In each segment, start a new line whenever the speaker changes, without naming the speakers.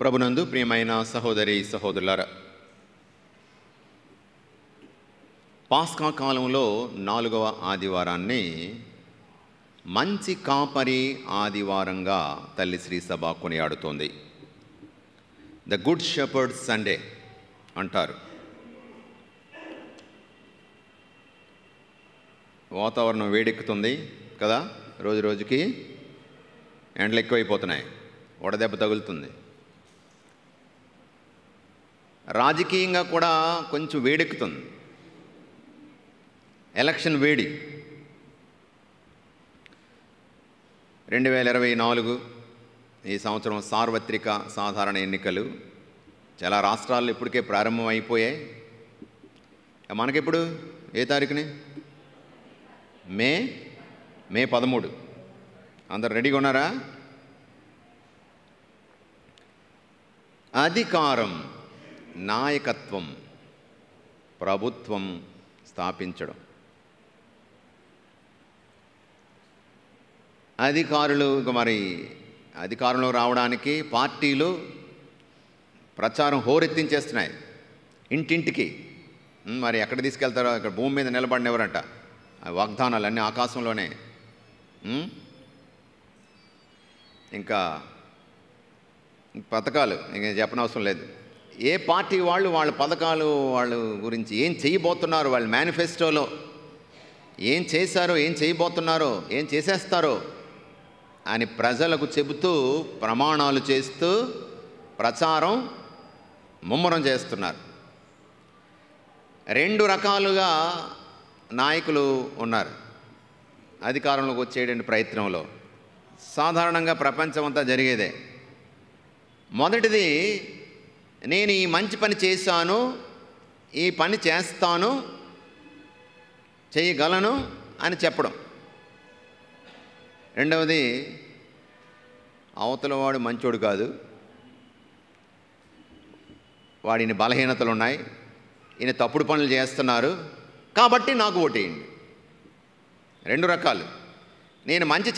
ప్రభునందు ప్రియమైన సహోదరి సహోదరులారా, పాస్కా కాలంలో 4వ ఆదివారాన్ని మంచి కాపరి ఆదివారంగా తల్లి శ్రీ సభ కొనియాడుతోంది. ద గుడ్ షెపర్డ్ సండే అంటారు. వాతావరణం వేడెక్కుతుంది కదా, రోజు రోజుకి ఎండలు ఎక్కువైపోతున్నాయి, వడదెబ్బ తగులుతుంది. రాజకీయంగా కూడా కొంచెం వేడెక్కుతుంది, ఎలక్షన్ వేడి. 2024 ఈ సంవత్సరం సార్వత్రిక సాధారణ ఎన్నికలు చాలా రాష్ట్రాల్లో ఇప్పటికే ప్రారంభం అయిపోయాయి. మనకెప్పుడు ఏ తారీఖుని? మే 13. అందరు రెడీగా ఉన్నారా? అధికారం, నాయకత్వం, ప్రభుత్వం స్థాపించడం. అధికారులు మరి అధికారంలో రావడానికి పార్టీలు ప్రచారం హోరెత్తించేస్తున్నాయి ఇంటింటికి. మరి ఎక్కడ తీసుకెళ్తారో, ఇక్కడ భూమి మీద నిలబడినెవరంట, వాగ్దానాలు అన్నీ ఆకాశంలోనే. ఇంకా పథకాలు ఇంక చెప్పనవసరం లేదు. ఏ పార్టీ వాళ్ళు వాళ్ళ పథకాలు వాళ్ళ గురించి ఏం చేయబోతున్నారో, వాళ్ళ మేనిఫెస్టోలో ఏం చేశారో, ఏం చేయబోతున్నారో, ఏం చేసేస్తారో అని ప్రజలకు చెబుతూ ప్రమాణాలు చేస్తూ ప్రచారం ముమ్మరం చేస్తున్నారు. 2 రకాలుగా నాయకులు ఉన్నారు అధికారంలోకి వచ్చేటువంటి ప్రయత్నంలో. సాధారణంగా ప్రపంచమంతా జరిగేదే. మొదటిది, నేను ఈ మంచి పని చేశాను, ఈ పని చేస్తాను, చేయగలను అని చెప్పడం. రెండవది, అవతల వాడు మంచోడు కాదు, వాడిని బలహీనతలు ఉన్నాయి, ఈయన తప్పుడు పనులు చేస్తున్నారు, కాబట్టి నాకు ఓటేయండి. 2 రకాలు. నేను మంచి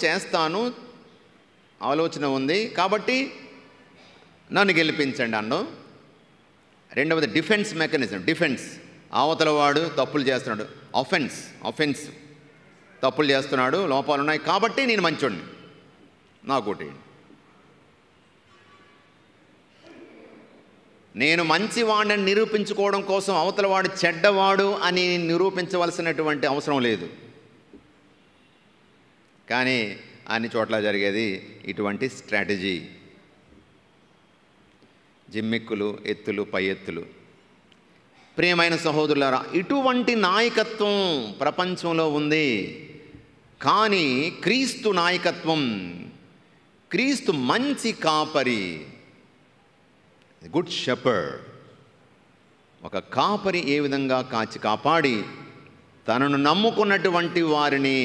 చేస్తాను, ఆలోచన ఉంది కాబట్టి నన్ను గెలిపించండి అన్నం. రెండవది డిఫెన్స్ మెకానిజం. డిఫెన్స్, అవతల వాడు తప్పులు చేస్తున్నాడు, అఫెన్స్, తప్పులు చేస్తున్నాడు, లోపాలు ఉన్నాయి కాబట్టి నేను మంచోడిని, నాకు ఓటేయండి. నేను మంచివాడిని నిరూపించుకోవడం కోసం అవతల వాడు చెడ్డవాడు అని నిరూపించవలసినటువంటి అవసరం లేదు. కానీ అన్ని చోట్ల జరిగేది ఇటువంటి స్ట్రాటజీ. జిమ్మిక్కులు, ఎత్తులు, పై ఎత్తులు. ప్రియమైన సహోదరులారా, ఇటువంటి నాయకత్వం ప్రపంచంలో ఉంది. కానీ క్రీస్తు నాయకత్వం, క్రీస్తు మంచి కాపరి, గుడ్ షెపర్డ్. ఒక కాపరి ఏ విధంగా కాపాడి తనను నమ్ముకున్నటువంటి వారిని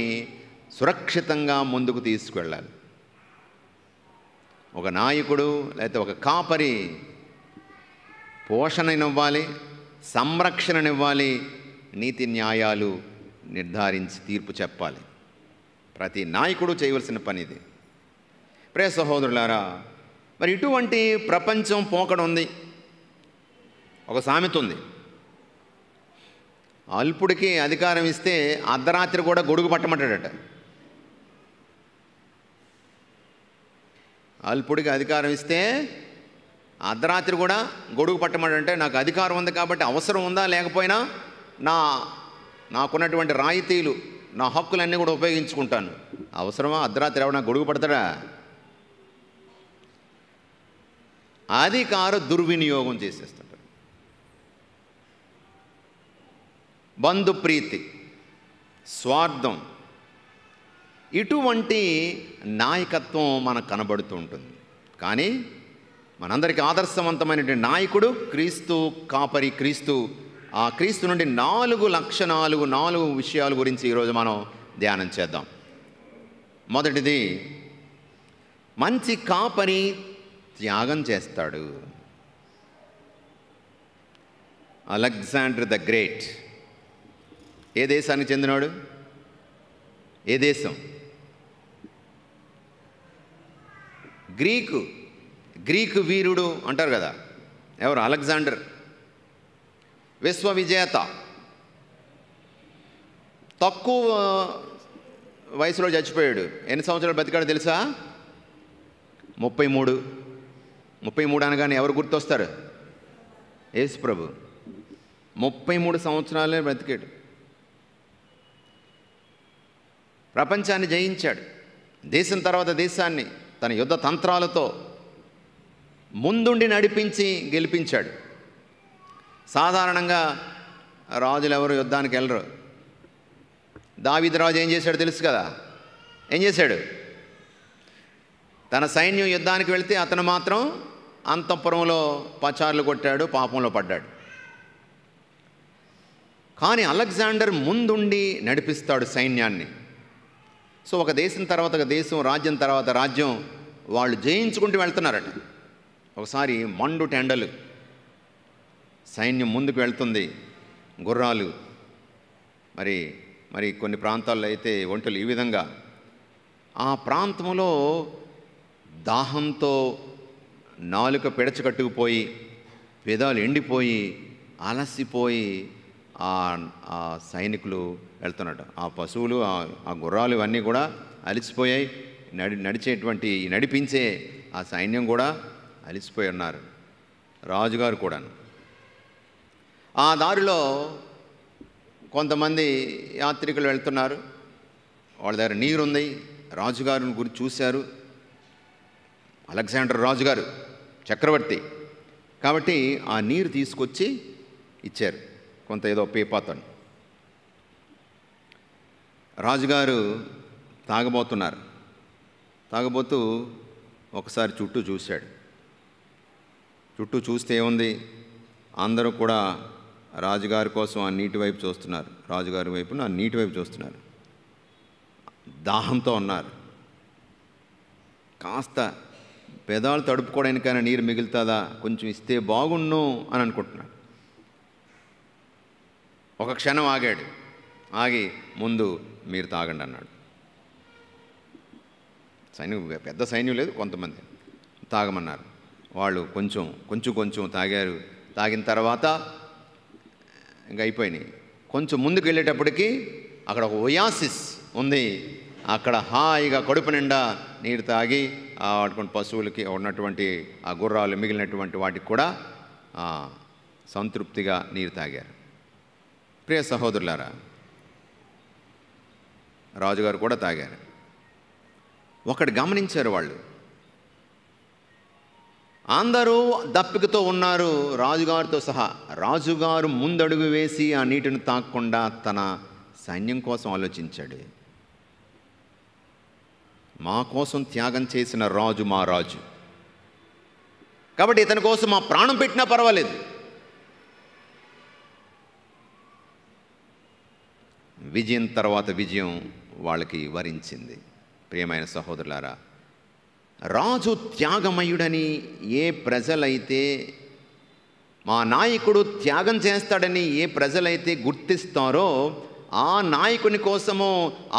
సురక్షితంగా ముందుకు తీసుకువెళ్ళాలి. ఒక నాయకుడు లేకపోతే ఒక కాపరి పోషణనివ్వాలి, సంరక్షణనివ్వాలి, నీతి న్యాయాలు నిర్ధారించి తీర్పు చెప్పాలి. ప్రతి నాయకుడు చేయవలసిన పని ఇది. ప్రియ సహోదరులారా, మరి ఇటువంటి ప్రపంచం పోకడ ఉంది. ఒక సామెత ఉంది, అల్పుడికి అధికారం ఇస్తే అర్ధరాత్రి కూడా గొడుగు పట్టమంటాడట. అల్పుడికి అధికారం ఇస్తే అర్ధరాత్రి కూడా గొడుగు పట్టమంటే, నాకు అధికారం ఉంది కాబట్టి అవసరం ఉందా లేకపోయినా నాకున్నటువంటి రాయితీలు, నా హక్కులన్నీ కూడా ఉపయోగించుకుంటాను. అవసరమా? అర్ధరాత్రి ఎవడన్నా గొడుగు పడతాడా? అధికార దుర్వినియోగం చేసేస్తుంటారు. బంధుప్రీతి, స్వార్థం, ఇటువంటి నాయకత్వం మనకు కనబడుతూ ఉంటుంది. కానీ మనందరికీ ఆదర్శవంతమైనటువంటి నాయకుడు క్రీస్తు కాపరి, క్రీస్తు. ఆ క్రీస్తు నుండి 4 లక్షణాలు, 4 విషయాల గురించి ఈరోజు మనం ధ్యానం చేద్దాం. మొదటిది, మంచి కాపరి త్యాగం చేస్తాడు. అలెగ్జాండర్ ద గ్రేట్ ఏ దేశానికి చెందినవాడు? ఏ దేశం? గ్రీకు వీరుడు అంటారు కదా, ఎవరు? అలెగ్జాండర్, విశ్వ విజేత. తక్కువ వయసులో చచ్చిపోయాడు. ఎన్ని సంవత్సరాలు బతికాడో తెలుసా? 33. 33 అనగానే ఎవరు గుర్తొస్తారు? యేసు ప్రభు. 33 సంవత్సరాలే బ్రతికాడు. ప్రపంచాన్ని జయించాడు. దేశం తర్వాత దేశాన్ని తన యుద్ధ తంత్రాలతో ముందుండి నడిపించి గెలిపించాడు. సాధారణంగా రాజులు ఎవరు యుద్ధానికి వెళ్ళరు. దావీదు రాజు ఏం చేశాడు తెలుసు కదా? ఏం చేశాడు? తన సైన్యం యుద్ధానికి వెళితే అతను మాత్రం అంతఃపురంలో పచార్లు కొట్టాడు, పాపంలో పడ్డాడు. కానీ అలెగ్జాండర్ ముందుండి నడిపిస్తాడు సైన్యాన్ని. సో ఒక దేశం తర్వాత ఒక దేశం, రాజ్యం తర్వాత రాజ్యం వాళ్ళు జయించుకుంటూ వెళ్తున్నారట. ఒకసారి మండు టెండలు, సైన్యం ముందుకు వెళ్తుంది, గుర్రాలు, మరి కొన్ని ప్రాంతాల్లో అయితే ఒంటెలు. ఈ విధంగా ఆ ప్రాంతంలో దాహంతో నాలుక పిడచకట్టుకుపోయి, పెదాలు ఎండిపోయి, అలసిపోయి ఆ సైనికులు వెళ్తున్నట్టు. ఆ పశువులు, ఆ గుర్రాలు ఇవన్నీ కూడా అలిసిపోయాయి. నడిపించే ఆ సైన్యం కూడా అలిసిపోయి ఉన్నారు, రాజుగారు కూడాను. ఆ దారిలో కొంతమంది యాత్రికులు వెళ్తున్నారు. వాళ్ళ దగ్గర నీరుంది. రాజుగారిని గురించి చూశారు. అలెగ్జాండర్ రాజుగారు చక్రవర్తి కాబట్టి ఆ నీరు తీసుకొచ్చి ఇచ్చారు, కొంత ఏదో పీపాతో. రాజుగారు తాగబోతూ ఒకసారి చుట్టూ చూశాడు. చుట్టూ చూస్తే ఏముంది? అందరూ కూడా రాజుగారి కోసం ఆ నీటి వైపు చూస్తున్నారు. రాజుగారి వైపున ఆ నీటి వైపు చూస్తున్నారు. దాహంతో ఉన్నారు. కాస్త పెదాలు తడుపుకోవడానికైనా నీరు మిగులుతుందా, కొంచెం ఇస్తే బాగుండు అని అనుకుంటున్నాడు. ఒక క్షణం ఆగాడు. ఆగి, ముందు మీరు తాగండి అన్నాడు. సైన్యం, పెద్ద సైన్యం లేదు, కొంతమంది తాగమన్నారు. వాళ్ళు కొంచెం తాగారు. తాగిన తర్వాత ఇంకా అయిపోయినాయి. కొంచెం ముందుకు వెళ్ళేటప్పటికి అక్కడ ఒక ఒయాసిస్ ఉంది. అక్కడ హాయిగా కడుపు నిండా నీరు తాగి వాడుకున్న పశువులకి ఉన్నటువంటి ఆ గుర్రాలు మిగిలినటువంటి వాటికి కూడా సంతృప్తిగా నీరు తాగారు. ప్రియ సహోదరులారా, రాజుగారు కూడా తాగారు. ఒకటి గమనించారు వాళ్ళు, అందరూ దప్పికతో ఉన్నారు రాజుగారితో సహా. రాజుగారు ముందడుగు వేసి ఆ నీటిని తాగకుండా తన సైన్యం కోసం ఆలోచించాడు. మా కోసం త్యాగం చేసిన రాజు మా రాజు కాబట్టి ఇతని కోసం మా ప్రాణం పెట్టినా పర్వాలేదు. విజయం తర్వాత విజయం వాళ్ళకి వరించింది. ప్రియమైన సహోదరులారా, రాజు త్యాగమయుడని ఏ ప్రజలైతే, మా నాయకుడు త్యాగం చేస్తాడని ఏ ప్రజలైతే గుర్తిస్తారో ఆ నాయకుని కోసమో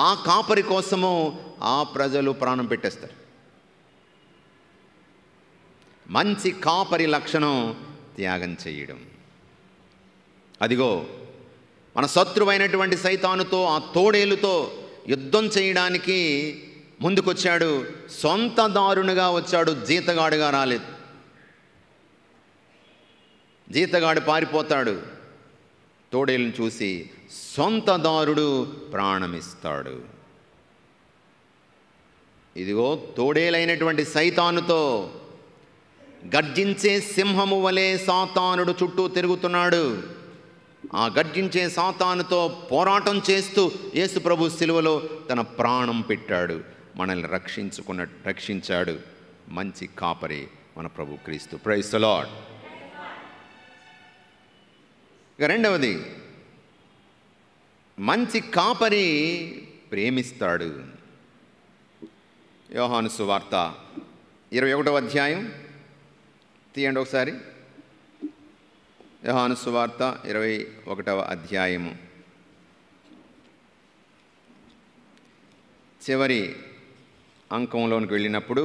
ఆ కాపరి కోసమో ఆ ప్రజలు ప్రాణం పెట్టేస్తారు. మంచి కాపరి లక్షణం త్యాగం చేయడం. అదిగో మన శత్రువైనటువంటి సైతానుతో, ఆ తోడేలుతో యుద్ధం చేయడానికి ముందుకొచ్చాడు. సొంతదారునిగా వచ్చాడు, జీతగాడుగా రాలేదు. జీతగాడు పారిపోతాడు, తోడేలును చూసి సొంతదారుడు ప్రాణమిస్తాడు. ఇదిగో తోడేలైనటువంటి సైతానుతో, గర్జించే సింహము వలె సాతానుడు చుట్టూ తిరుగుతున్నాడు. ఆ గర్జించే సాతానుతో పోరాటం చేస్తూ యేసు ప్రభు సిలువలో తన ప్రాణం పెట్టాడు, మనల్ని రక్షించాడు. మంచి కాపరి మన ప్రభు క్రీస్తు. Praise the Lord. ఇక రెండవది, మంచి కాపరి ప్రేమిస్తాడు. యోహాను సువార్త 21వ అధ్యాయం తీయండి ఒకసారి. యోహాను సువార్త 21వ అధ్యాయము చివరి అంకంలోనికి వెళ్ళినప్పుడు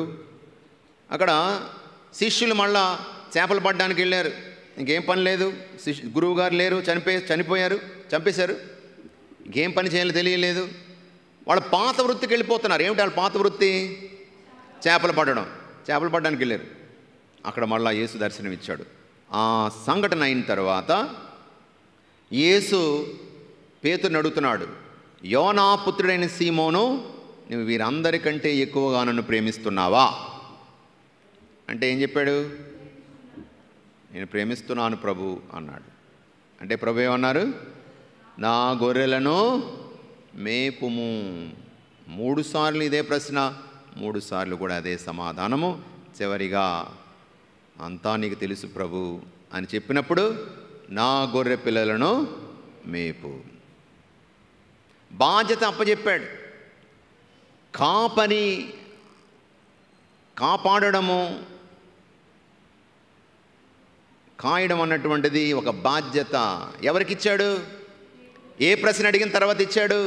అక్కడ శిష్యులు మళ్ళా చేపలు పట్టడానికి వెళ్ళారు. ఇంకేం పని లేదు, గురువు గారు లేరు, చనిపోయారు, చంపేశారు. ఇంకేం పని చేయాలో తెలియలేదు. వాళ్ళ పాత వృత్తికి వెళ్ళిపోతున్నారు. ఏమిటి వాళ్ళ పాత వృత్తి? చేపలు పట్టడానికి వెళ్ళారు. అక్కడ మళ్ళా యేసు దర్శనం ఇచ్చాడు. ఆ సంఘటన అయిన తర్వాత యేసు పేతురుని అడుగుతున్నాడు, యోనా పుత్రుడైన సీమోను, నువ్వు వీరందరికంటే ఎక్కువగా నన్ను ప్రేమిస్తున్నావా అంటే ఏం చెప్పాడు? నేను ప్రేమిస్తున్నాను ప్రభు అన్నాడు. అంటే ప్రభు ఏమన్నారు? నా గొర్రెలను మేపుము. 3 సార్లు ఇదే ప్రశ్న, 3 సార్లు కూడా అదే సమాధానము. చివరిగా అంతా నీకు తెలుసు ప్రభు అని చెప్పినప్పుడు నా గొర్రె పిల్లలను మేపు. బాధ్యత అప్పచెప్పాడు. కాపని కాపాడడము, కాయడం అన్నటువంటిది ఒక బాధ్యత. ఎవరికిచ్చాడు? ఏ ప్రశ్న అడిగిన తర్వాత ఇచ్చాడు?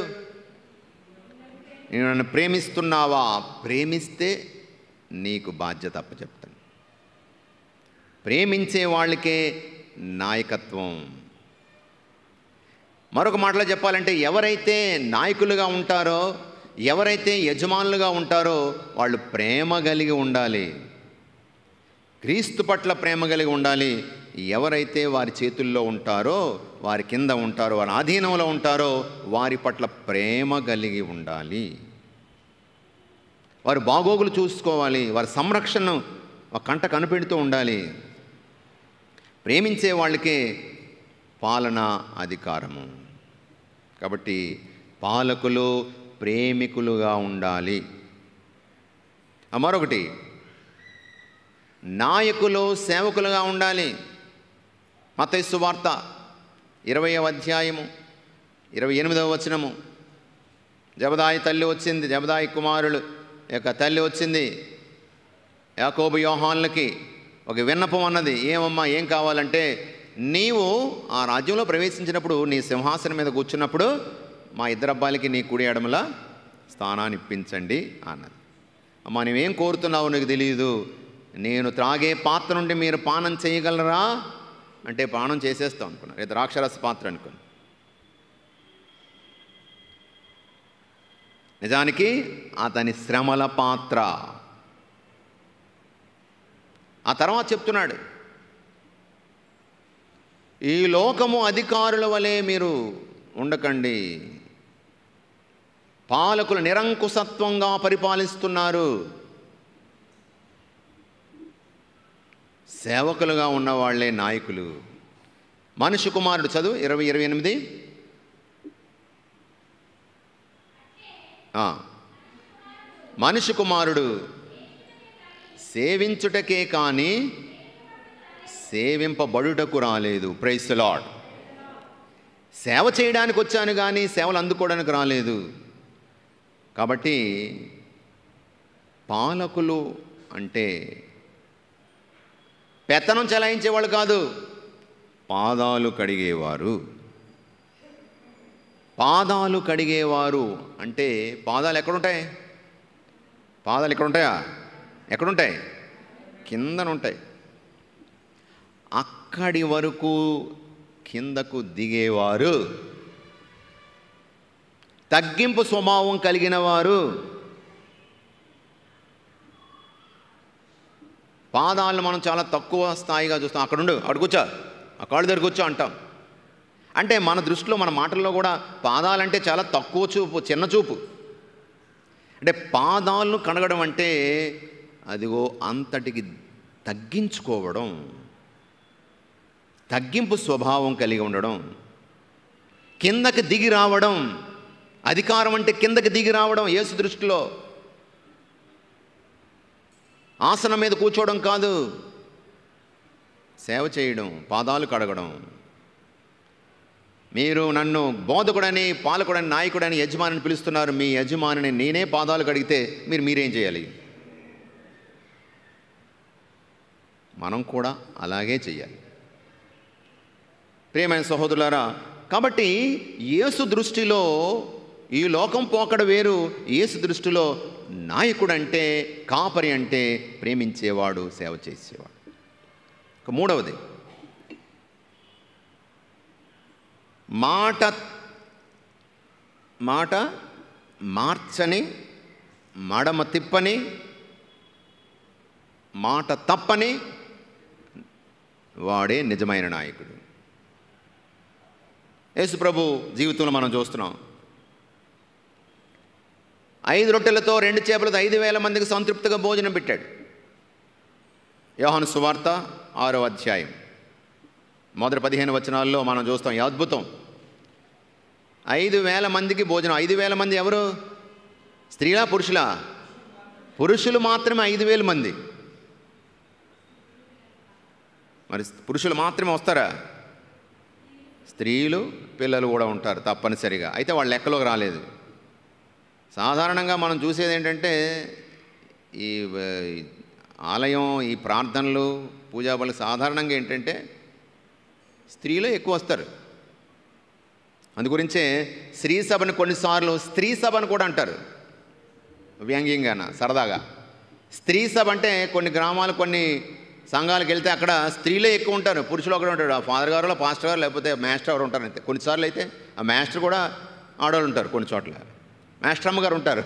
నేను నన్ను ప్రేమిస్తున్నావా? ప్రేమిస్తే నీకు బాధ్యత అప్పచెప్తాను. ప్రేమించే వాళ్ళకే నాయకత్వం. మరొక మాటలో చెప్పాలంటే, ఎవరైతే నాయకులుగా ఉంటారో, ఎవరైతే యజమానులుగా ఉంటారో వాళ్ళు ప్రేమ కలిగి ఉండాలి. క్రీస్తు పట్ల ప్రేమ కలిగి ఉండాలి. ఎవరైతే వారి చేతుల్లో ఉంటారో, వారి కింద ఉంటారో, వారి ఆధీనంలో ఉంటారో వారి పట్ల ప్రేమ కలిగి ఉండాలి. వారి బాగోగులు చూసుకోవాలి. వారి సంరక్షణను కంట కనిపెడుతూ ఉండాలి. ప్రేమించే వాళ్ళకే పాలన అధికారము. కాబట్టి పాలకులు ప్రేమికులుగా ఉండాలి. మరొకటి, నాయకులు సేవకులుగా ఉండాలి. మత్తయి సువార్త 20వ అధ్యాయము 28వ వచనము. జబదాయి తల్లి వచ్చింది, జబదాయి కుమారులు యొక్క తల్లి వచ్చింది యాకోబు యోహానులకి ఒక విన్నపం అన్నది. ఏమమ్మా, ఏం కావాలంటే, నీవు ఆ రాజ్యంలో ప్రవేశించినప్పుడు, నీ సింహాసనం మీద కూర్చున్నప్పుడు మా 2 అబ్బాయిలకి నీ కుడి ఎడమల స్థానాన్ని ఇప్పించండి అన్నది. అమ్మా, నువ్వేం కోరుతున్నావో నీకు తెలియదు. నేను త్రాగే పాత్ర నుండి మీరు పానం చేయగలరా అంటే పానం చేసేస్తాం అనుకున్నాను. లేదా ద్రాక్షరస పాత్ర అనుకున్నాను. నిజానికి అతని శ్రమల పాత్ర. ఆ తర్వాత చెప్తున్నాడు, ఈ లోకము అధికారుల వలె మీరు ఉండకండి. పాలకులు నిరంకుశత్వంగా పరిపాలిస్తున్నారు. సేవకులుగా ఉన్నవాళ్లే నాయకులు. మనుష్య కుమారుడు, చదువు 20:28. మనుష్య కుమారుడు సేవించుటకే కానీ సేవింపబడుటకు రాలేదు. Praise the Lord. సేవ చేయడానికి వచ్చాను కానీ సేవలు అందుకోవడానికి రాలేదు. కాబట్టి పాలకులు అంటే పెత్తనం చెలాయించేవాళ్ళు కాదు, పాదాలు కడిగేవారు. పాదాలు కడిగేవారు అంటే పాదాలు ఎక్కడుంటాయి? పాదాలు ఎక్కడుంటాయా? ఎక్కడుంటాయి? కిందనుంటాయి. అక్కడి వరకు కిందకు దిగేవారు, తగ్గింపు స్వభావం కలిగిన వారు. పాదాలను మనం చాలా తక్కువ స్థాయిగా చూస్తాం. అక్కడుండు, అక్కడ కూర్చో, ఆ కాళ్ళు దగ్గర కూర్చో అంటాం. అంటే మన దృష్టిలో, మన మాటల్లో కూడా పాదాలంటే చాలా తక్కువ చూపు, చిన్న చూపు. అంటే పాదాలను కడగడం అంటే అదిగో అంతటికి తగ్గించుకోవడం, తగ్గింపు స్వభావం కలిగి ఉండడం, కిందకి దిగి రావడం. అధికారం అంటే కిందకి దిగి రావడం. యేసు దృష్టిలో ఆసనం మీద కూర్చోవడం కాదు, సేవ చేయడం, పాదాలు కడగడం. మీరు నన్ను బోధకుడని, పాలకుడని, నాయకుడని, యజమానిని పిలుస్తున్నారు. మీ యజమానిని నేనే పాదాలు కడిగితే మీరేం చేయాలి? మనం కూడా అలాగే చేయాలి. ప్రియమైన సహోదరులారా, కాబట్టి యేసు దృష్టిలో ఈ లోకం పోకడ వేరు, యేసు దృష్టిలో నాయకుడు అంటే, కాపరి అంటే ప్రేమించేవాడు, సేవ చేసేవాడు. ఇక మూడవది, మాట మార్చని, మడమ తిప్పని, మాట తప్పని వాడే నిజమైన నాయకుడు. యేసు ప్రభు జీవితంలో మనం చూస్తున్నాం. 5 రొట్టెలతో 2 చేపలతో 5,000 మందికి సంతృప్తిగా భోజనం పెట్టాడు. యోహాను సువార్త 6వ అధ్యాయం మొదటి 15 వచనాల్లో మనం చూస్తాం ఈ అద్భుతం. 5,000 మందికి భోజనం. 5,000 మంది ఎవరు? స్త్రీలా, పురుషులా? పురుషులు మాత్రమే 5,000 మంది. మరి పురుషులు మాత్రమే వస్తారా? స్త్రీలు, పిల్లలు కూడా ఉంటారు తప్పనిసరిగా. అయితే వాళ్ళ లెక్కలోకి రాలేదు. సాధారణంగా మనం చూసేది ఏంటంటే, ఈ ఆలయం, ఈ ప్రార్థనలు, పూజాబలు సాధారణంగా ఏంటంటే స్త్రీలే ఎక్కువ వస్తారు. అందుగురించే స్త్రీ సభను కొన్నిసార్లు స్త్రీ సభ అని కూడా అంటారు, వ్యంగ్యంగాన, సరదాగా. స్త్రీ సభ అంటే కొన్ని గ్రామాలు, కొన్ని సంఘాలకు వెళ్తే అక్కడ స్త్రీలే ఎక్కువ ఉంటారు, పురుషులు ఒకరు ఉంటాడు. ఆ ఫాదర్ గారు, పాస్టర్ గారు, లేకపోతే మాస్టర్ ఎవరు ఉంటారు అంతే. కొన్నిసార్లు అయితే ఆ మాస్టర్ కూడా ఆడవాళ్ళు ఉంటారు. కొన్ని చోట్ల మాస్టర్ అమ్మ గారు ఉంటారు,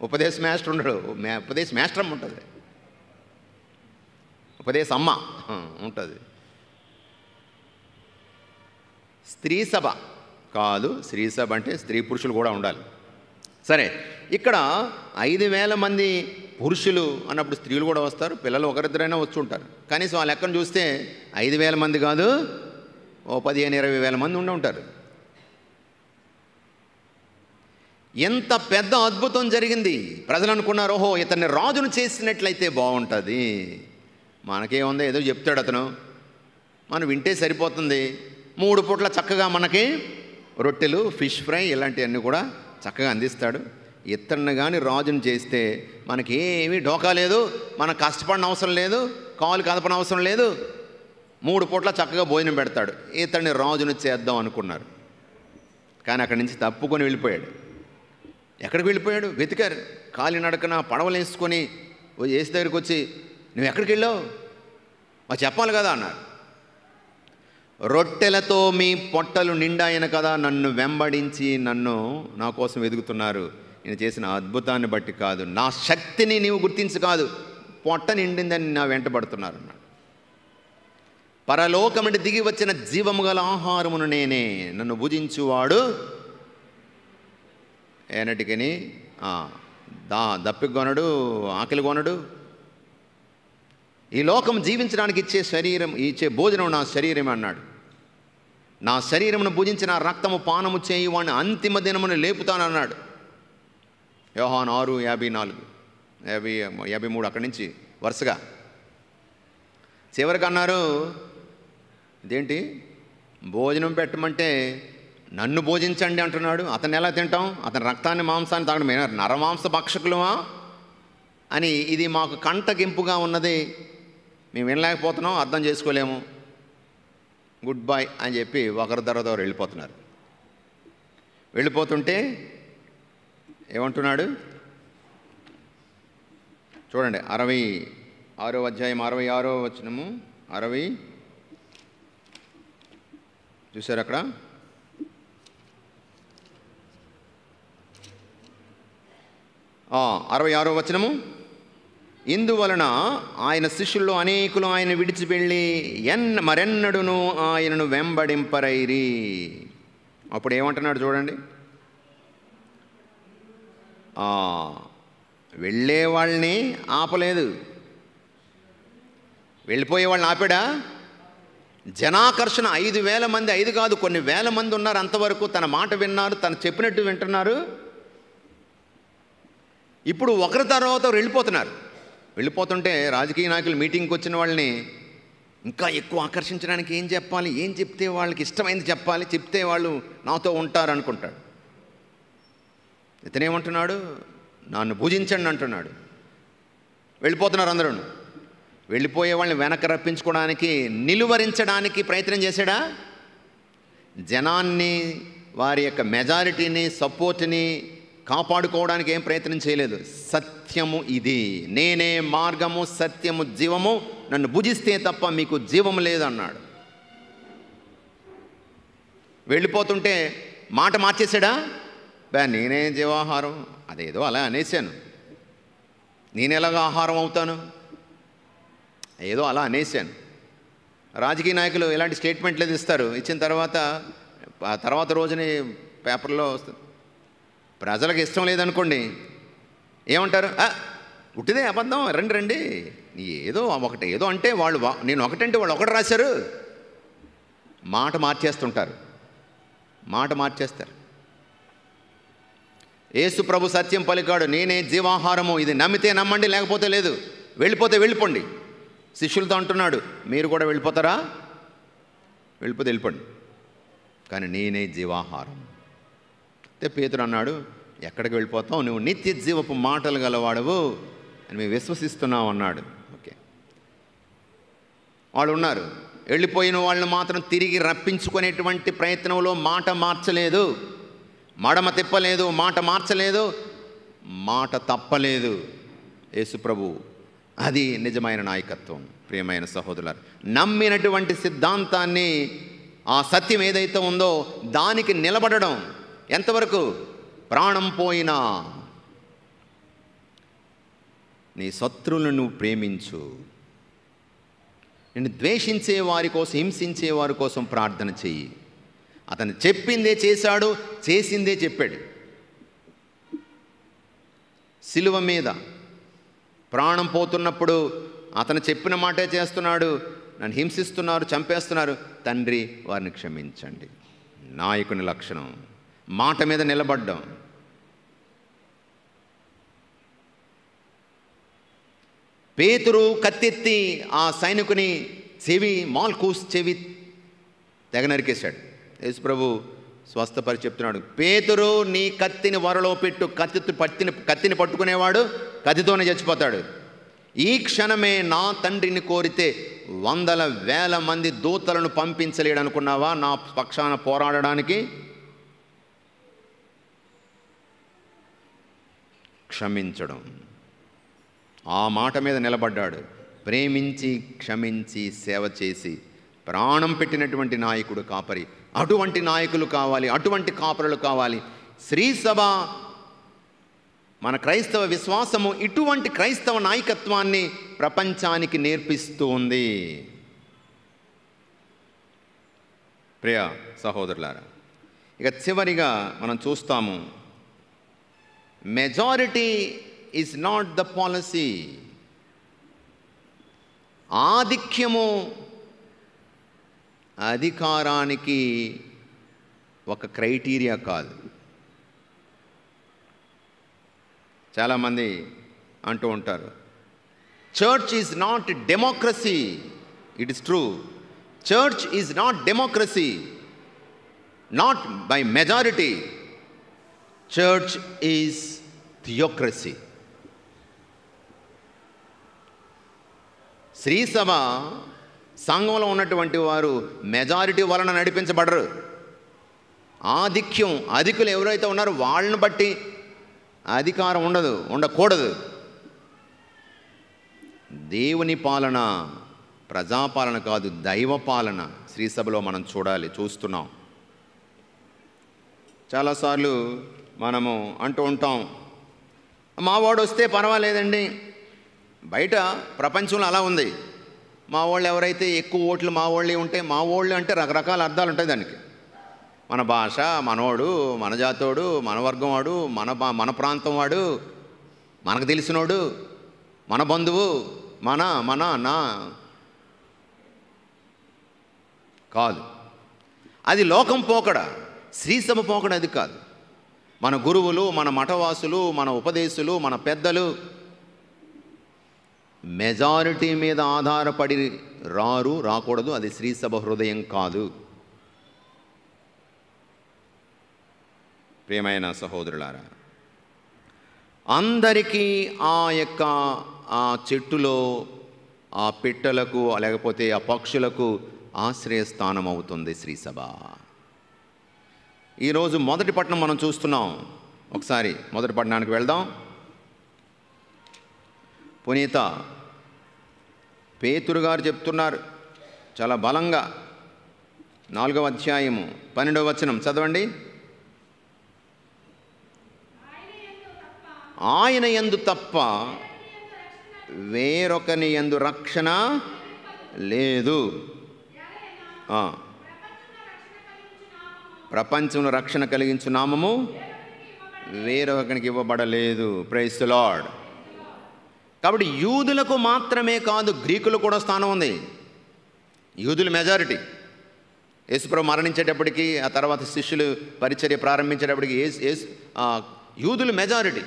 ఉపదేశ మాస్టర్ ఉండడు, ఉపదేశ మాస్టర్ అమ్మ ఉంటుంది, ఉపదేశ అమ్మ ఉంటుంది. స్త్రీ సభ కాదు, స్త్రీ సభ అంటే స్త్రీ పురుషులు కూడా ఉండాలి. సరే, ఇక్కడ 5,000 మంది పురుషులు అన్నప్పుడు స్త్రీలు కూడా వస్తారు, పిల్లలు ఒకరిద్దరైనా వచ్చి ఉంటారు. కనీసం ఆ లెక్కను చూస్తే 5,000 మంది కాదు, ఓ 15,000-20,000 మంది ఉండి ఉంటారు. ఎంత పెద్ద అద్భుతం జరిగింది. ప్రజలు అనుకున్నారు, ఓహో ఇతన్ని రాజును చేసినట్లయితే బాగుంటుంది. మనకేముందో ఏదో చెప్తాడు అతను, మనం వింటే సరిపోతుంది. 3 పూట్ల చక్కగా మనకి రొట్టెలు, ఫిష్ ఫ్రై ఇలాంటివన్నీ కూడా చక్కగా అందిస్తాడు. ఇతన్ని కానీ రాజును చేస్తే మనకి ఏమీ డోకా లేదు, మనం కష్టపడిన అవసరం లేదు, కాలు కదపన అవసరం లేదు. 3 పూట్ల చక్కగా భోజనం పెడతాడు. ఇతన్ని రాజును చేద్దాం అనుకున్నారు. కానీ అక్కడి నుంచి తప్పుకొని వెళ్ళిపోయాడు. ఎక్కడికి వెళ్ళిపోయాడు? వెతికారు. కాలినడకన పడవలు వేసుకొని ఏసు దగ్గరికి వచ్చి, నువ్వు ఎక్కడికి వెళ్ళావు, మాకు చెప్పాలి కదా అన్నారు. రొట్టెలతో మీ పొట్టలు నిండాయన కదా నన్ను వెంబడించి నా కోసం వెతుకుతున్నారు. నేను చేసిన అద్భుతాన్ని బట్టి కాదు, నా శక్తిని నీవు గుర్తించి కాదు, పొట్ట నిండిందని నా వెంటబడుతున్నారు అన్నాడు. పరలోకముండి దిగి వచ్చిన జీవము గల ఆహారమును నేనే, నన్ను భుజించువాడు ఏనటికని దప్పికొనడు, ఆకలి కొనడు. ఈ లోకం జీవించడానికి ఇచ్చే భోజనం నా శరీరం అన్నాడు. నా శరీరమును భుజించిన రక్తము పానము చేయి వాడిని అంతిమ దినమును లేపుతానన్నాడు. యోహాను 6:54-53 అక్కడి నుంచి వరుసగా చివరికి అన్నారు, ఇదేంటి భోజనం పెట్టమంటే నన్ను భోజించండి అంటున్నాడు. అతను ఎలా తింటాం? అతని రక్తాన్ని, మాంసాన్ని తాగడం నరమాంస భక్షకులమా అని ఇది మాకు కంటగింపుగా ఉన్నది, మేము వినలేకపోతున్నాం, అర్థం చేసుకోలేము, గుడ్ బై అని చెప్పి ఒకరి తర్వాత వెళ్ళిపోతున్నారు. వెళ్ళిపోతుంటే ఏమంటున్నాడు చూడండి, 66వ అధ్యాయం 66వ వచనము, 60 చూశారు అక్కడ. ఆ 66వ వచనము, ఇందువలన ఆయన శిష్యుల్లో అనేకులు ఆయన విడిచి వెళ్ళి మరెన్నడును ఆయనను వెంబడింపరైరి. అప్పుడు ఏమంటున్నాడు చూడండి, వెళ్ళే వాళ్ళని ఆపలేదు, వెళ్ళిపోయే వాళ్ళని ఆపాడా? జనాకర్షణ 5,000 మంది, 5 కాదు కొన్ని వేల మంది ఉన్నారు. అంతవరకు తన మాట విన్నారు, తను చెప్పినట్టు వింటున్నారు. ఇప్పుడు ఒకరి తర్వాత వెళ్ళిపోతున్నారు. వెళ్ళిపోతుంటే రాజకీయ నాయకులు మీటింగ్కి వచ్చిన వాళ్ళని ఇంకా ఎక్కువ ఆకర్షించడానికి ఏం చెప్పాలి, ఏం చెప్తే వాళ్ళకి ఇష్టమైంది చెప్పాలి, చెప్తే వాళ్ళు నాతో ఉంటారు అనుకుంటాడు. ఇతనేమంటున్నాడు, నన్ను పూజించండి అంటున్నాడు. వెళ్ళిపోతున్నారు అందరూ. వెళ్ళిపోయే వాళ్ళని వెనక రప్పించుకోవడానికి, నిలువరించడానికి ప్రయత్నం చేశాడా? జనాన్ని, వారి యొక్క మెజారిటీని, సపోర్ట్ని కాపాడుకోవడానికి ఏం ప్రయత్నం చేయలేదు. సత్యము ఇది, నేనే మార్గము సత్యము జీవము, నన్ను భుజిస్తే తప్ప మీకు జీవము లేదన్నాడు. వెళ్ళిపోతుంటే మాట మార్చేశాడా? నేనే జీవాహారం, అదేదో అలా అనేసాను, నేను ఎలాగ ఆహారం అవుతాను, ఏదో అలా అనేసాను. రాజకీయ నాయకులు ఇలాంటి స్టేట్మెంట్లు ఇస్తారు, ఇచ్చిన తర్వాత రోజుని పేపర్లో వస్తుంది. ప్రజలకు ఇష్టం లేదనుకోండి, ఏమంటారు? ఉట్టిదే అబద్ధం, రండి ఏదో ఏదో అంటే వాళ్ళు, నేను ఒకటంటే వాళ్ళు ఒకటి రాశారు. మాట మార్చేస్తారు. యేసు ప్రభు సత్యం పలికాడు, నేనే జీవాహారము, ఇది నమ్మితే నమ్మండి, లేకపోతే లేదు, వెళ్ళిపోతే వెళ్ళిపోండి. శిష్యులతో అంటున్నాడు, మీరు కూడా వెళ్ళిపోతారా? వెళ్ళిపోతే వెళ్ళిపోండి, కానీ నేనే జీవాహారం. అయితే పేతురు అన్నాడు, ఎక్కడికి వెళ్ళిపోతావు, నువ్వు నిత్య జీవపు మాటలు గలవాడవు అని మేము విశ్వసిస్తున్నావు అన్నాడు. ఓకే, వాళ్ళు ఉన్నారు. వెళ్ళిపోయిన వాళ్ళని మాత్రం తిరిగి రప్పించుకునేటువంటి ప్రయత్నంలో మాట మార్చలేదు, మడమ తిప్పలేదు, మాట మార్చలేదు, మాట తప్పలేదు యేసు ప్రభు. అది నిజమైన నాయకత్వం. ప్రియమైన సహోదరులారా, నమ్మినటువంటి సిద్ధాంతాన్ని, ఆ సత్యం ఏదైతే ఉందో దానికి నిలబడడం. ఎంతవరకు? ప్రాణం పోయినా. నీ శత్రువులను నువ్వు ప్రేమించు, నిన్ను ద్వేషించే వారి కోసం, హింసించే వారి కోసం ప్రార్థన చెయ్యి. అతను చెప్పిందే చేశాడు, చేసిందే చెప్పాడు. సిలువ మీద ప్రాణం పోతున్నప్పుడు అతను చెప్పిన మాటే చేస్తున్నాడు. నన్ను హింసిస్తున్నారు, చంపేస్తున్నారు, తండ్రి వారిని క్షమించండి. నాయకుని లక్షణం, మాట మీద నిలబడ్డం. పేతురు కత్తెత్తి ఆ సైనికుని మాల్కూస్ చెవి తెగ నరికేశాడు. యేసు ప్రభు స్వస్థపరిచి చెప్తున్నాడు, పేతురు నీ కత్తిని వరలో పెట్టు, కత్తిని పట్టుకునేవాడు కత్తితోనే చచ్చిపోతాడు. ఈ క్షణమే నా తండ్రిని కోరితే 100,000 మంది దూతలను పంపించలేడు అనుకున్నావా నా పక్షాన పోరాడడానికి? క్షమించడం, ఆ మాట మీద నిలబడ్డాడు. ప్రేమించి, క్షమించి, సేవ చేసి ప్రాణం పెట్టినటువంటి నాయకుడు కాపరి. అటువంటి నాయకులు కావాలి, అటువంటి కాపరులు కావాలి. శ్రీసభ, మన క్రైస్తవ విశ్వాసము ఇటువంటి క్రైస్తవ నాయకత్వాన్ని ప్రపంచానికి నేర్పిస్తూ ఉంది. ప్రియ సహోదరులారా, ఇక చివరిగా మనం చూస్తాము, majority is not the policy. ఆధిక్యము అధికారానికి ఒక క్రైటీరియా కాదు. చాలామంది అంటూ ఉంటారు, church is not democracy. It is true, church is not democracy, not by majority. Church is theocracy. శ్రీసభ సంఘంలో ఉన్నటువంటి వారు మెజారిటీ వలన నడిపించబడరు. అధికులు ఎవరైతే ఉన్నారో వాళ్ళని బట్టి అధికారం ఉండకూడదు. దేవుని పాలన, ప్రజాపాలన కాదు, దైవ పాలన శ్రీసభలో మనం చూస్తున్నాం. చాలాసార్లు మనము అంటూ ఉంటాం, మా వాడు వస్తే పర్వాలేదండి. బయట ప్రపంచంలో అలా ఉంది. మా వాళ్ళు ఎవరైతే ఎక్కువ ఓట్లు మా వాళ్ళే ఉంటే, మా వాళ్ళు అంటే రకరకాల అర్థాలు ఉంటాయి దానికి. మన భాష, మనోడు, మన జాతోడు, మన వర్గం వాడు, మన ప్రాంతం వాడు, మనకు తెలిసినోడు, మన బంధువు, నా కాదు. అది లోకం పోకడ. శ్రీసభ పోకడ అది కాదు. మన గురువులు, మన మఠవాసులు, మన ఉపదేశులు, మన పెద్దలు మెజారిటీ మీద ఆధారపడి రాకూడదు. అది శ్రీసభ హృదయం కాదు. ప్రియమైన సహోదరులారా, అందరికీ ఆ చెట్టులో ఆ పిట్టలకు లేకపోతే ఆ పక్షులకు ఆశ్రయస్థానం అవుతుంది శ్రీసభ. ఈరోజు మొదటి పట్టణం మనం చూస్తున్నాం. ఒకసారి మొదటి పట్టణానికి వెళ్దాం. పునీత పేతురు గారు చెప్తున్నారు చాలా బలంగా, 4వ అధ్యాయము 12వ వచనం చదవండి. ఆయన యందు తప్ప వేరొకని యందు రక్షణ లేదు. ప్రపంచంలో రక్షణ కలిగించు నామము వేరొకరికి ఇవ్వబడలేదు. Praise the Lord. కాబట్టి యూదులకు మాత్రమే కాదు, గ్రీకులకు కూడా స్థానం ఉంది. యూదులు మెజారిటీ. యేసుప్రభు మరణించేటప్పటికి, ఆ తర్వాత శిష్యులు పరిచర్య ప్రారంభించేటప్పటికి యూదులు మెజారిటీ.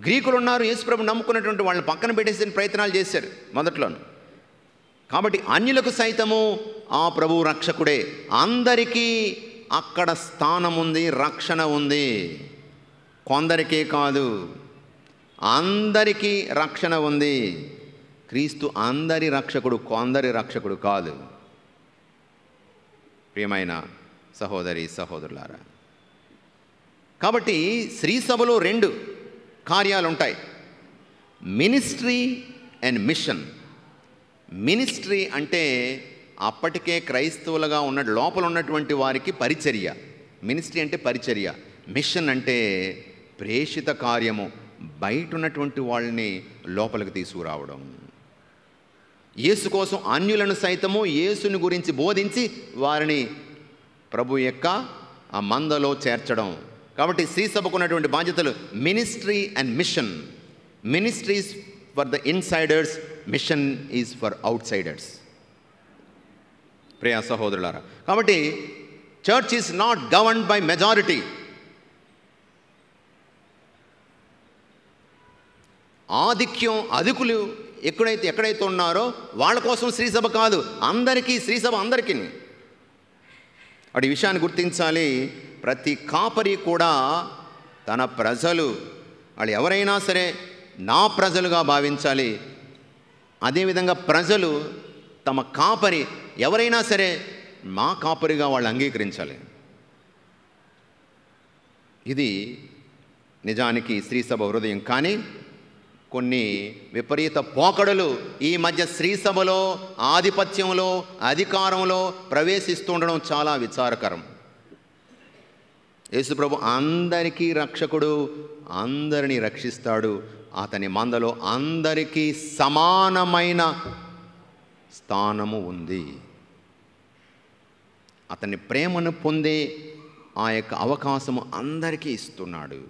గ్రీకులు ఉన్నారు, యేసుప్రభు నమ్ముకున్నటువంటి వాళ్ళని పక్కన పెట్టేసిన ప్రయత్నాలు చేశారు మొదట్లోను. కాబట్టి అన్యులకు సైతము ఆ ప్రభు రక్షకుడే. అందరికీ అక్కడ స్థానం ఉంది, రక్షణ ఉంది. కొందరికే కాదు, అందరికీ రక్షణ ఉంది. క్రీస్తు అందరి రక్షకుడు, కొందరి రక్షకుడు కాదు. ప్రియమైన సహోదరి సహోదరులారా, కాబట్టి శ్రీ సభలో 2 కార్యాలు ఉంటాయి, మినిస్ట్రీ అండ్ మిషన్. మినిస్ట్రీ అంటే అప్పటికే క్రైస్తవులుగా లోపల ఉన్నటువంటి వారికి పరిచర్య. మినిస్ట్రీ అంటే పరిచర్య. మిషన్ అంటే ప్రేషిత కార్యము, బయట ఉన్నటువంటి వాళ్ళని లోపలికి తీసుకురావడం. యేసు కోసం అన్యులను సైతము యేసుని గురించి బోధించి వారిని ప్రభు యొక్క ఆ మందలో చేర్చడం. కాబట్టి శ్రీ సభకు ఉన్నటువంటి బాధ్యతలు ministry and mission. Ministry is for the insiders, mission is for outsiders. ప్రియ సహోదరులారా, కాబట్టి church is not governed by majority. ఆధిక్యం, అధికులు ఎక్కడైతే ఉన్నారో వాళ్ళ కోసం శ్రీసభ కాదు, అందరికీ శ్రీసభ, అందరికీ. అటు ఈ విషయాన్ని గుర్తించాలి. ప్రతి కాపరి కూడా తన ప్రజలు, వాళ్ళు ఎవరైనా సరే నా ప్రజలుగా భావించాలి. అదేవిధంగా ప్రజలు తమ కాపరి ఎవరైనా సరే మా కాపరిగా వాళ్ళు అంగీకరించాలి. ఇది నిజానికి శ్రీసభ హృదయం. కానీ కొన్ని విపరీత పోకడలు ఈ మధ్య శ్రీసభలో ఆధిపత్యంలో అధికారంలో ప్రవేశిస్తుండడం చాలా విచారకరం. యేసుప్రభు అందరికీ రక్షకుడు, అందరినీ రక్షిస్తాడు. అతని మందలో అందరికీ సమానమైన స్థానము ఉంది. అతని ప్రేమను పొందే ఆ యొక్క అవకాశము అందరికీ ఇస్తున్నాడు.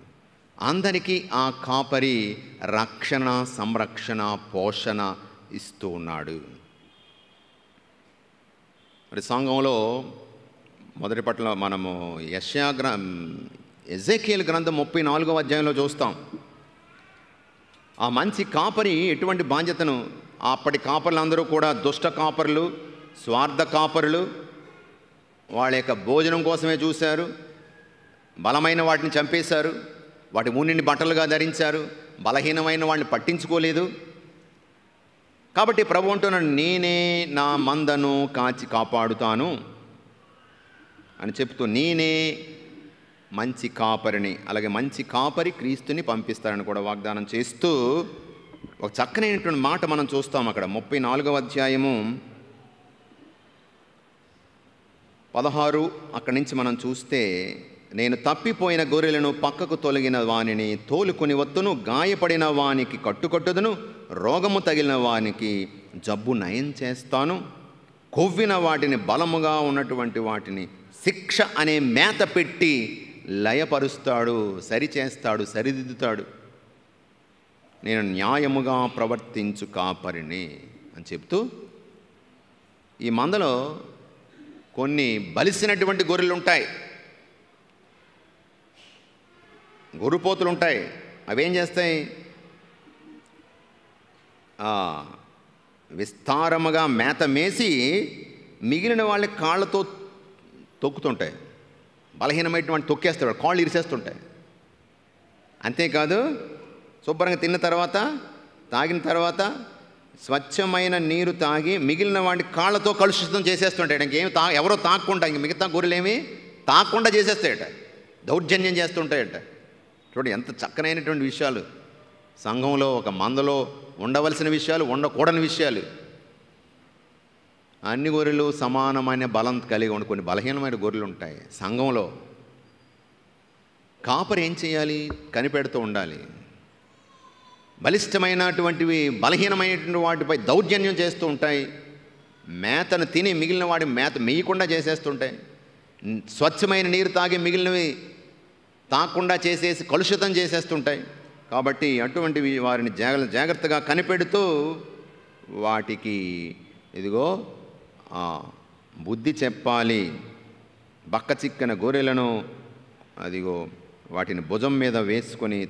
అందరికీ ఆ కాపరి రక్షణ, సంరక్షణ, పోషణ ఇస్తూ ఉన్నాడు. మరి సంఘంలో మొదటి పట్ల మనము ఎజేకియేలు గ్రంథం 34వ అధ్యాయంలో చూస్తాం. ఆ మంచి కాపరి ఎటువంటి బాధ్యతను, అప్పటి కాపర్లందరూ కూడా దుష్ట కాపరులు, స్వార్థ కాపరులు. వాళ్ళ యొక్క భోజనం కోసమే చూశారు, బలమైన వాటిని చంపేశారు, వాటి ఉన్నిని బట్టలుగా ధరించారు, బలహీనమైన వాళ్ళని పట్టించుకోలేదు. కాబట్టి ప్రభు అంటున్నాడు, నేనే నా మందను కాచి కాపాడుతాను అని చెప్తూ, నేనే మంచి కాపరిని, అలాగే మంచి కాపరి క్రీస్తుని పంపిస్తారని కూడా వాగ్దానం చేస్తూ ఒక చక్కనైనటువంటి మాట మనం చూస్తాం అక్కడ 34వ అధ్యాయము 16 అక్కడి నుంచి మనం చూస్తే, నేను తప్పిపోయిన గొర్రెలను పక్కకు తొలగిన వానిని తోలుకొని వత్తును, గాయపడిన వానికి కట్టుకట్టుదును, రోగము తగిలిన వానికి జబ్బు నయం చేస్తాను, కొవ్విన వాటిని, బలముగా ఉన్నటువంటి వాటిని శిక్ష అనే మేత పెట్టి లయపరుస్తాడు, సరిచేస్తాడు, సరిదిద్దుతాడు. నేను న్యాయముగా ప్రవర్తించు కాపరిని అని చెప్తూ, ఈ మందలో కొన్ని బలిసినటువంటి గొర్రెలు ఉంటాయి, గొర్రెపోతులు ఉంటాయి. అవేం చేస్తాయి? విస్తారముగా మేత మేసి మిగిలిన వాళ్ళ కాళ్ళతో తొక్కుతుంటాయి. బలహీనమైనటువంటి తొక్కేస్తాడు, కాళ్ళు ఇరిసేస్తుంటాయి. అంతేకాదు, శుభ్రంగా తిన్న తర్వాత, తాగిన తర్వాత స్వచ్ఛమైన నీరు తాగి మిగిలిన వాడిని కాళ్ళతో కలుషితం చేసేస్తుంటాడు. ఇంకేమి ఎవరో తాక్కుండా, ఇంక మిగతా గొర్రెలు ఏమి తాక్కుండా చేసేస్తాయట. దౌర్జన్యం చేస్తుంటాయట. చూడండి ఎంత చక్కనైనటువంటి విషయాలు. సంఘంలో ఒక మందలో ఉండవలసిన విషయాలు, ఉండకూడని విషయాలు. అన్ని గొర్రెలు సమానమైన బలం కలిగి ఉండి కొన్ని బలహీనమైన గొర్రెలు ఉంటాయి సంఘంలో. కాపరి ఏం చేయాలి? కనిపెడుతూ ఉండాలి. బలిష్టమైనటువంటివి బలహీనమైనటువంటి వాటిపై దౌర్జన్యం చేస్తూ ఉంటాయి. మేతను తిని మిగిలిన వాడి మేత మేయకుండా చేసేస్తుంటాయి. స్వచ్ఛమైన నీరు తాగి మిగిలినవి తాకుండా చేసేసి కలుషితం చేసేస్తుంటాయి. కాబట్టి అటువంటివి వారిని జాగ్రత్తగా కనిపెడుతూ వాటికి ఇదిగో బుద్ధి చెప్పాలి. బక్క చిక్కన గొర్రెలను అదిగో వాటిని భుజం మీద వేసుకొని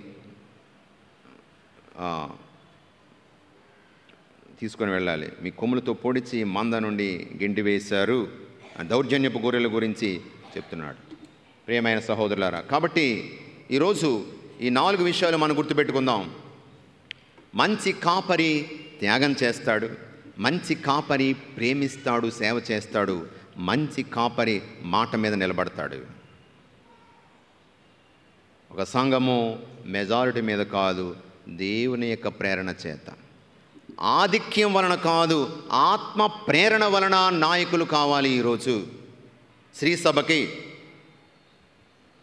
తీసుకొని వెళ్ళాలి. మీ కొమ్ములతో పొడిచి మంద నుండి గెంటి వేశారు. దౌర్జన్యపు గొర్రెల గురించి చెప్తున్నాడు. ప్రియమైన సహోదరులారా, కాబట్టి ఈరోజు ఈ 4 విషయాలు మనం గుర్తుపెట్టుకుందాం. మంచి కాపరి త్యాగం చేస్తాడు, మంచి కాపరి ప్రేమిస్తాడు, సేవ చేస్తాడు, మంచి కాపరి మాట మీద నిలబడతాడు. ఒక సంఘము మెజారిటీ మీద కాదు, దేవుని యొక్క ప్రేరణ చేత, ఆధిక్యం వలన కాదు, ఆత్మ ప్రేరణ వలన నాయకులు కావాలి ఈరోజు శ్రీ సభకి.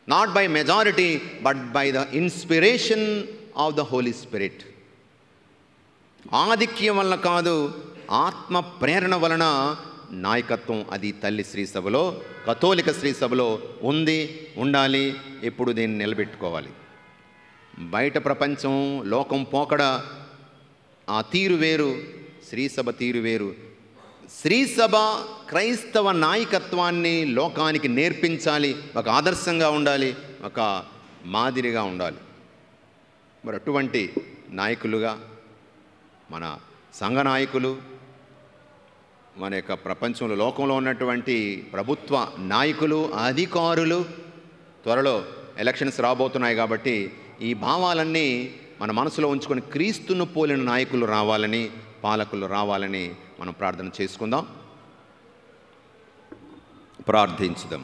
Not by majority but by the inspiration of the holy spirit. ఆధిక్యం వలన కాదు, ఆత్మ ప్రేరణ వలన నాయకత్వం. అది తల్లి శ్రీ సభలో, కథోలిక శ్రీ సభలో ఉంది, ఉండాలి. ఎప్పుడు దీన్ని నిలబెట్టుకోవాలి. బయట ప్రపంచం, లోకం పోకడ ఆ తీరు వేరు, శ్రీసభ తీరు వేరు. శ్రీసభ క్రైస్తవ నాయకత్వాన్ని లోకానికి నేర్పించాలి, ఒక ఆదర్శంగా ఉండాలి, ఒక మాదిరిగా ఉండాలి. మరి అటువంటి నాయకులుగా మన సంఘ నాయకులు, మన యొక్క ప్రపంచంలో లోకంలో ఉన్నటువంటి ప్రభుత్వ నాయకులు, అధికారులు, త్వరలో ఎలక్షన్స్ రాబోతున్నాయి కాబట్టి ఈ భావాలన్నీ మన మనసులో ఉంచుకొని క్రీస్తును పోలిన నాయకులు రావాలని, పాలకులు రావాలని మనం ప్రార్థన చేసుకుందాం, ప్రార్థించుదాం.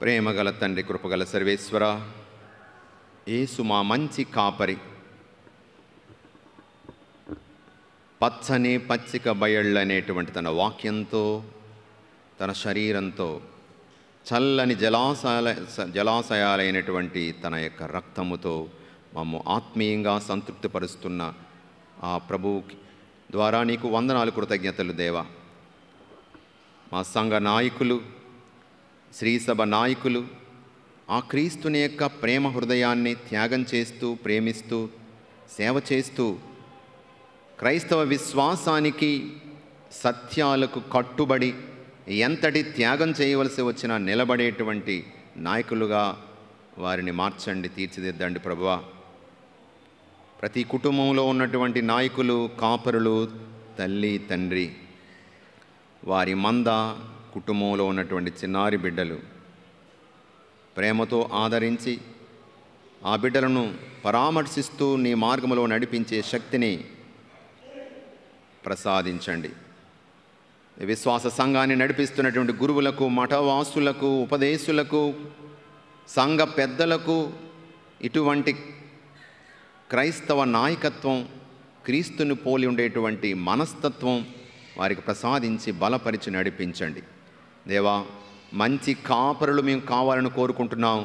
ప్రేమగల తండ్రి, కృపగల సర్వేశ్వర, యేసు మా మంచి కాపరి, పచ్చని పచ్చిక బయళ్ళు అనేటువంటి తన వాక్యంతో, తన శరీరంతో, చల్లని జలాశయాలైనటువంటి తన యొక్క రక్తముతో మమ్ము ఆత్మీయంగా సంతృప్తిపరుస్తున్న ఆ ప్రభువు ద్వారా నీకు వందనాలు, కృతజ్ఞతలు దేవా. మా సంఘ నాయకులు, శ్రీసభ నాయకులు ఆ క్రీస్తుని యొక్క ప్రేమ హృదయాన్ని త్యాగం చేస్తూ, ప్రేమిస్తూ, సేవ చేస్తూ, క్రైస్తవ విశ్వాసానికి, సత్యాలకు కట్టుబడి ఎంతటి త్యాగం చేయవలసి వచ్చినా నిలబడేటువంటి నాయకులుగా వారిని మార్చండి, తీర్చిదిద్దండి ప్రభువా. ప్రతి కుటుంబంలో ఉన్నటువంటి నాయకులు, కాపరులు, తల్లి, తండ్రి, వారి మంద, కుటుంబంలో ఉన్నటువంటి చిన్నారి బిడ్డలు ప్రేమతో ఆదరించి ఆ బిడ్డలను పరామర్శిస్తూ నీ మార్గంలో నడిపించే శక్తిని ప్రసాదించండి. విశ్వాస సంఘాన్ని నడిపిస్తున్నటువంటి గురువులకు, మఠవాసులకు, ఉపదేశులకు, సంఘ పెద్దలకు ఇటువంటి క్రైస్తవ నాయకత్వం, క్రీస్తుని పోలి ఉండేటువంటి మనస్తత్వం వారికి ప్రసాదించి బలపరిచి నడిపించండి దేవా. మంచి కాపరులు మేము కావాలని కోరుకుంటున్నాం.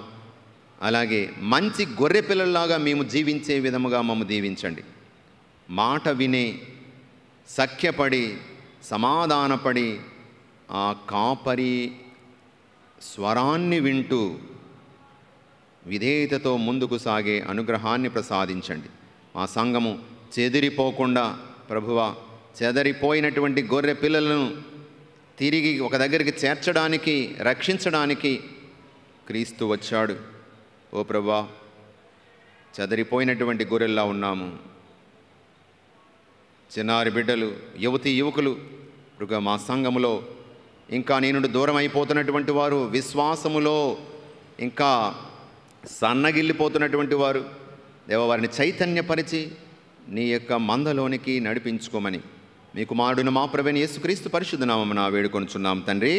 అలాగే మంచి గొర్రె పిల్లల్లాగా మేము జీవించే విధముగా మమ్ము దీవించండి. మాట వినే, సఖ్యపడి, సమాధానపడి ఆ కాపరి స్వరాన్ని వింటూ విధేయతతో ముందుకు సాగే అనుగ్రహాన్ని ప్రసాదించండి. మా సంఘము చెదిరిపోకుండా ప్రభువా, చెదరిపోయినటువంటి గొర్రె పిల్లలను తిరిగి ఒక దగ్గరికి చేర్చడానికి, రక్షించడానికి క్రీస్తు వచ్చాడు. ఓ ప్రభువా, చెదరిపోయినటువంటి గొర్రెల్లా ఉన్నాము. చిన్నారి బిడ్డలు, యువతీ యువకులు మా సంఘములో ఇంకా నీ నుండి దూరం అయిపోతున్నటువంటి వారు, విశ్వాసములో ఇంకా సన్నగిల్లిపోతున్నటువంటి వారు దేవ, వారిని చైతన్యపరిచి నీ యొక్క మందలోనికి నడిపించుకోమని మీ కుమారుడును మా ప్రభువైన యేసుక్రీస్తు పరిశుద్ధ నామమున వేడుకొనుచున్నాం తండ్రి.